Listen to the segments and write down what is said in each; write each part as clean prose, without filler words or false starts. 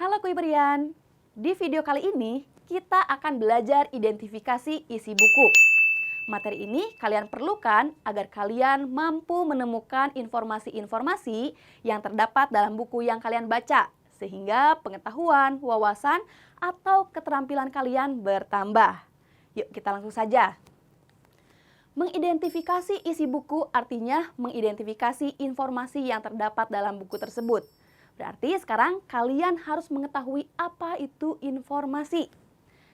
Halo Kuiberian, di video kali ini kita akan belajar identifikasi isi buku. Materi ini kalian perlukan agar kalian mampu menemukan informasi-informasi yang terdapat dalam buku yang kalian baca, sehingga pengetahuan, wawasan, atau keterampilan kalian bertambah. Yuk kita langsung saja. Mengidentifikasi isi buku artinya mengidentifikasi informasi yang terdapat dalam buku tersebut. Berarti sekarang kalian harus mengetahui apa itu informasi.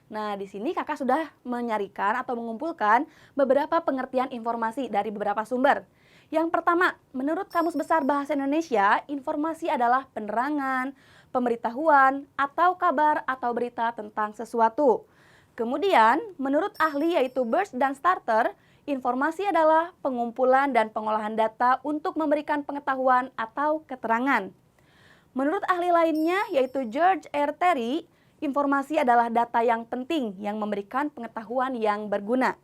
Nah, di sini kakak sudah menyarikan atau mengumpulkan beberapa pengertian informasi dari beberapa sumber. Yang pertama, menurut Kamus Besar Bahasa Indonesia, informasi adalah penerangan, pemberitahuan, atau kabar atau berita tentang sesuatu. Kemudian, menurut ahli yaitu Birch dan Starter, informasi adalah pengumpulan dan pengolahan data untuk memberikan pengetahuan atau keterangan. Menurut ahli lainnya yaitu George R. Terry, informasi adalah data yang penting yang memberikan pengetahuan yang berguna.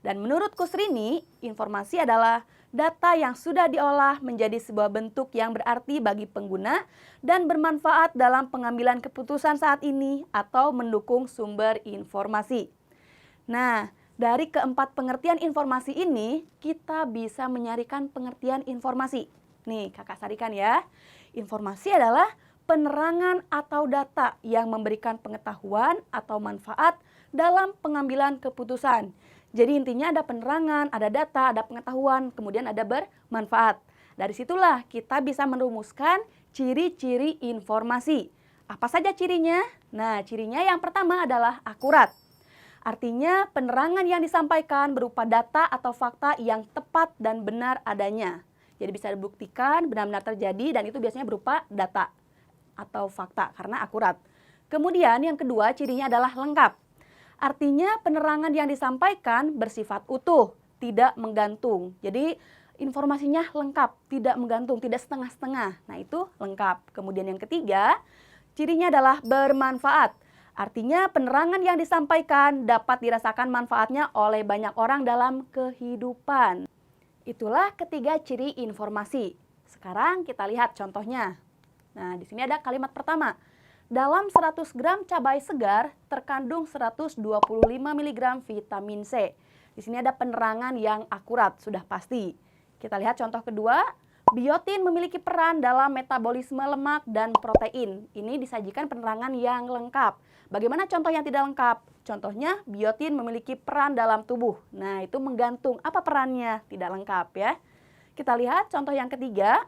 Dan menurut Kusrini, informasi adalah data yang sudah diolah menjadi sebuah bentuk yang berarti bagi pengguna dan bermanfaat dalam pengambilan keputusan saat ini atau mendukung sumber informasi. Nah, dari keempat pengertian informasi ini, kita bisa menyarikan pengertian informasi. Nih, kakak sarikan ya. Informasi adalah penerangan atau data yang memberikan pengetahuan atau manfaat dalam pengambilan keputusan. Jadi intinya ada penerangan, ada data, ada pengetahuan, kemudian ada bermanfaat. Dari situlah kita bisa merumuskan ciri-ciri informasi. Apa saja cirinya? Nah, cirinya yang pertama adalah akurat. Artinya penerangan yang disampaikan berupa data atau fakta yang tepat dan benar adanya. Jadi bisa dibuktikan benar-benar terjadi dan itu biasanya berupa data atau fakta karena akurat. Kemudian yang kedua cirinya adalah lengkap. Artinya penerangan yang disampaikan bersifat utuh, tidak menggantung. Jadi informasinya lengkap, tidak menggantung, tidak setengah-setengah. Nah itu lengkap. Kemudian yang ketiga cirinya adalah bermanfaat. Artinya penerangan yang disampaikan dapat dirasakan manfaatnya oleh banyak orang dalam kehidupan. Itulah ketiga ciri informasi. Sekarang kita lihat contohnya. Nah, di sini ada kalimat pertama. Dalam 100 gram cabai segar terkandung 125 mg vitamin C. Di sini ada penerangan yang akurat, sudah pasti. Kita lihat contoh kedua. Biotin memiliki peran dalam metabolisme lemak dan protein. Ini disajikan penerangan yang lengkap. Bagaimana contoh yang tidak lengkap? Contohnya, biotin memiliki peran dalam tubuh. Nah, itu menggantung. Apa perannya? Tidak lengkap ya. Kita lihat contoh yang ketiga.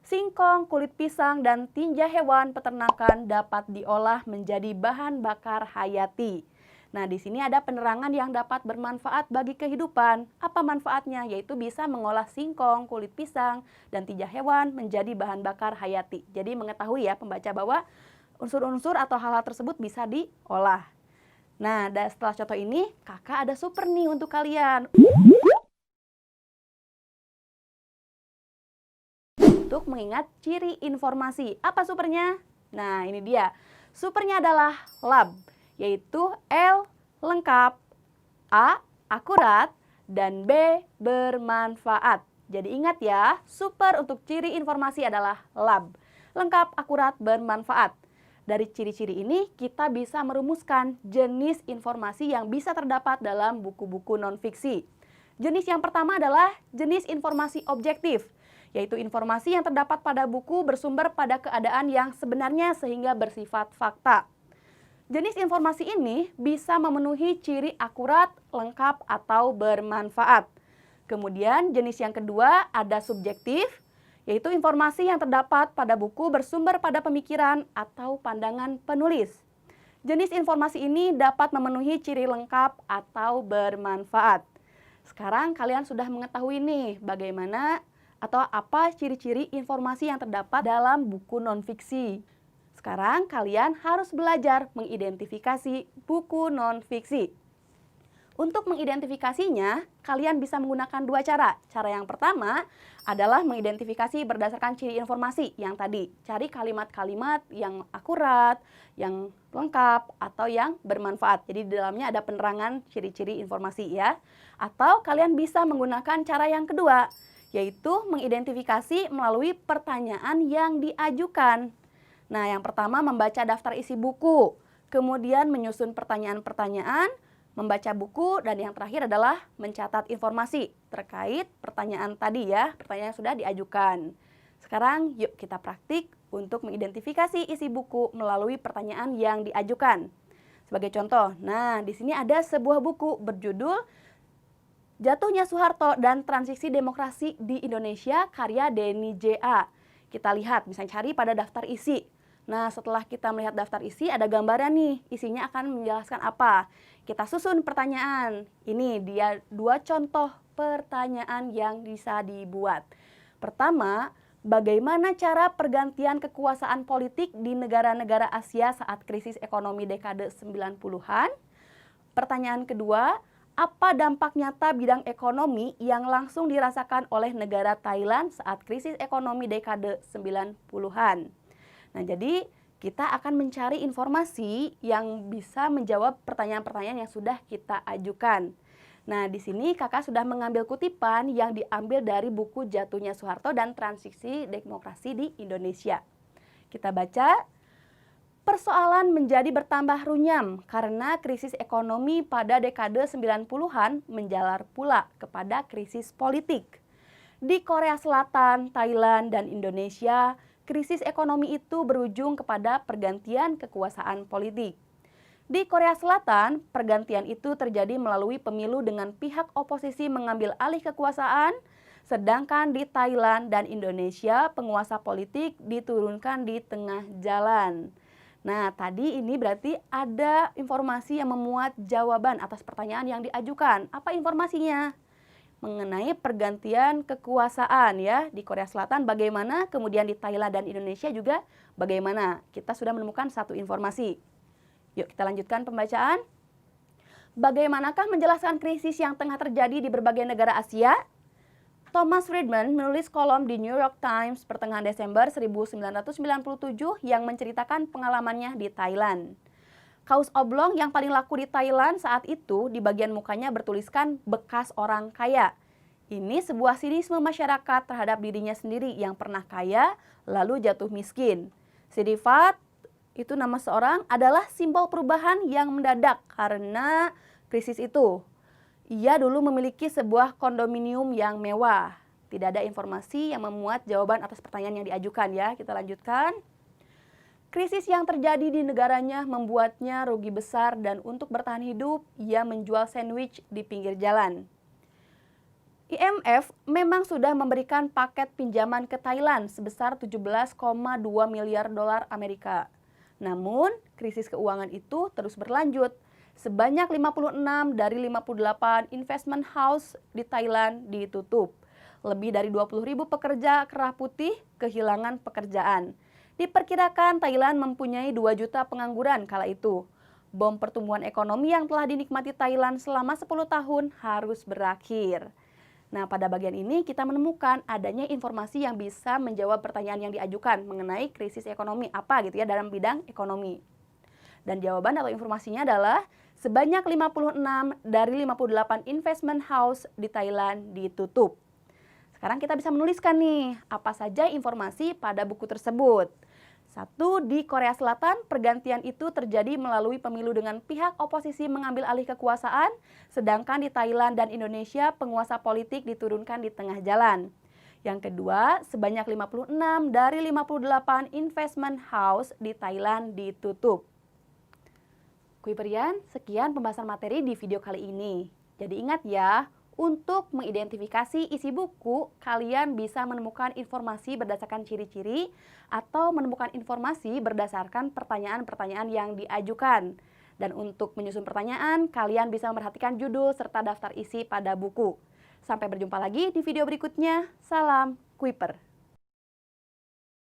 Singkong, kulit pisang, dan tinja hewan peternakan dapat diolah menjadi bahan bakar hayati. Nah, di sini ada penerangan yang dapat bermanfaat bagi kehidupan. Apa manfaatnya? Yaitu bisa mengolah singkong, kulit pisang, dan tinja hewan menjadi bahan bakar hayati. Jadi mengetahui ya pembaca bahwa unsur-unsur atau hal-hal tersebut bisa diolah. Nah, setelah contoh ini, kakak ada super nih untuk kalian. Untuk mengingat ciri informasi. Apa supernya? Nah, ini dia. Supernya adalah lab, yaitu L lengkap, A akurat, dan B bermanfaat. Jadi ingat ya, super untuk ciri informasi adalah lab, lengkap, akurat, bermanfaat. Dari ciri-ciri ini kita bisa merumuskan jenis informasi yang bisa terdapat dalam buku-buku non-fiksi. Jenis yang pertama adalah jenis informasi objektif, yaitu informasi yang terdapat pada buku bersumber pada keadaan yang sebenarnya sehingga bersifat fakta. Jenis informasi ini bisa memenuhi ciri akurat, lengkap, atau bermanfaat. Kemudian jenis yang kedua ada subjektif, yaitu informasi yang terdapat pada buku bersumber pada pemikiran atau pandangan penulis. Jenis informasi ini dapat memenuhi ciri lengkap atau bermanfaat. Sekarang kalian sudah mengetahui nih bagaimana atau apa ciri-ciri informasi yang terdapat dalam buku non-fiksi. Sekarang kalian harus belajar mengidentifikasi buku non-fiksi. Untuk mengidentifikasinya, kalian bisa menggunakan dua cara. Cara yang pertama adalah mengidentifikasi berdasarkan ciri informasi yang tadi. Cari kalimat-kalimat yang akurat, yang lengkap, atau yang bermanfaat. Jadi di dalamnya ada penerangan ciri-ciri informasi ya. Atau kalian bisa menggunakan cara yang kedua, yaitu mengidentifikasi melalui pertanyaan yang diajukan. Nah, yang pertama membaca daftar isi buku, kemudian menyusun pertanyaan-pertanyaan, membaca buku, dan yang terakhir adalah mencatat informasi terkait pertanyaan tadi ya, pertanyaan yang sudah diajukan. Sekarang yuk kita praktik untuk mengidentifikasi isi buku melalui pertanyaan yang diajukan. Sebagai contoh, nah di sini ada sebuah buku berjudul Jatuhnya Soeharto dan Transisi Demokrasi di Indonesia karya Denny J.A. Kita lihat, bisa cari pada daftar isi. Nah, setelah kita melihat daftar isi, ada gambaran nih, isinya akan menjelaskan apa. Kita susun pertanyaan. Ini dia 2 contoh pertanyaan yang bisa dibuat. Pertama, bagaimana cara pergantian kekuasaan politik di negara-negara Asia saat krisis ekonomi dekade 90-an? Pertanyaan kedua, apa dampak nyata bidang ekonomi yang langsung dirasakan oleh negara Thailand saat krisis ekonomi dekade 90-an? Nah, jadi kita akan mencari informasi yang bisa menjawab pertanyaan-pertanyaan yang sudah kita ajukan. Nah, di sini kakak sudah mengambil kutipan yang diambil dari buku Jatuhnya Soeharto dan Transisi Demokrasi di Indonesia. Kita baca. Persoalan menjadi bertambah runyam karena krisis ekonomi pada dekade 90-an menjalar pula kepada krisis politik. Di Korea Selatan, Thailand, dan Indonesia, krisis ekonomi itu berujung kepada pergantian kekuasaan politik. Di Korea Selatan, pergantian itu terjadi melalui pemilu dengan pihak oposisi mengambil alih kekuasaan, sedangkan di Thailand dan Indonesia, penguasa politik diturunkan di tengah jalan. Nah, tadi ini berarti ada informasi yang memuat jawaban atas pertanyaan yang diajukan. Apa informasinya? Mengenai pergantian kekuasaan ya di Korea Selatan bagaimana, kemudian di Thailand dan Indonesia juga bagaimana. Kita sudah menemukan satu informasi. Yuk kita lanjutkan pembacaan. Bagaimanakah menjelaskan krisis yang tengah terjadi di berbagai negara Asia? Thomas Friedman menulis kolom di New York Times pertengahan Desember 1997 yang menceritakan pengalamannya di Thailand. Kaos oblong yang paling laku di Thailand saat itu di bagian mukanya bertuliskan bekas orang kaya. Ini sebuah sinisme masyarakat terhadap dirinya sendiri yang pernah kaya lalu jatuh miskin. Siddhartha, itu nama seorang, adalah simbol perubahan yang mendadak karena krisis itu. Ia dulu memiliki sebuah kondominium yang mewah. Tidak ada informasi yang memuat jawaban atas pertanyaan yang diajukan ya. Kita lanjutkan. Krisis yang terjadi di negaranya membuatnya rugi besar dan untuk bertahan hidup, ia menjual sandwich di pinggir jalan. IMF memang sudah memberikan paket pinjaman ke Thailand sebesar 17,2 miliar dolar Amerika. Namun, krisis keuangan itu terus berlanjut. Sebanyak 56 dari 58 investment house di Thailand ditutup. Lebih dari 20.000 pekerja kerah putih kehilangan pekerjaan. Diperkirakan Thailand mempunyai 2 juta pengangguran kala itu. Bom pertumbuhan ekonomi yang telah dinikmati Thailand selama 10 tahun harus berakhir. Nah, pada bagian ini kita menemukan adanya informasi yang bisa menjawab pertanyaan yang diajukan mengenai krisis ekonomi apa gitu ya dalam bidang ekonomi. Dan jawaban atau informasinya adalah sebanyak 56 dari 58 investment house di Thailand ditutup. Sekarang kita bisa menuliskan nih, apa saja informasi pada buku tersebut. 1. Di Korea Selatan, pergantian itu terjadi melalui pemilu dengan pihak oposisi mengambil alih kekuasaan, sedangkan di Thailand dan Indonesia, penguasa politik diturunkan di tengah jalan. Yang kedua, sebanyak 56 dari 58 investment house di Thailand ditutup. Kuiperian, sekian pembahasan materi di video kali ini. Jadi ingat ya, untuk mengidentifikasi isi buku, kalian bisa menemukan informasi berdasarkan ciri-ciri atau menemukan informasi berdasarkan pertanyaan-pertanyaan yang diajukan. Dan untuk menyusun pertanyaan, kalian bisa memperhatikan judul serta daftar isi pada buku. Sampai berjumpa lagi di video berikutnya. Salam Kuiper.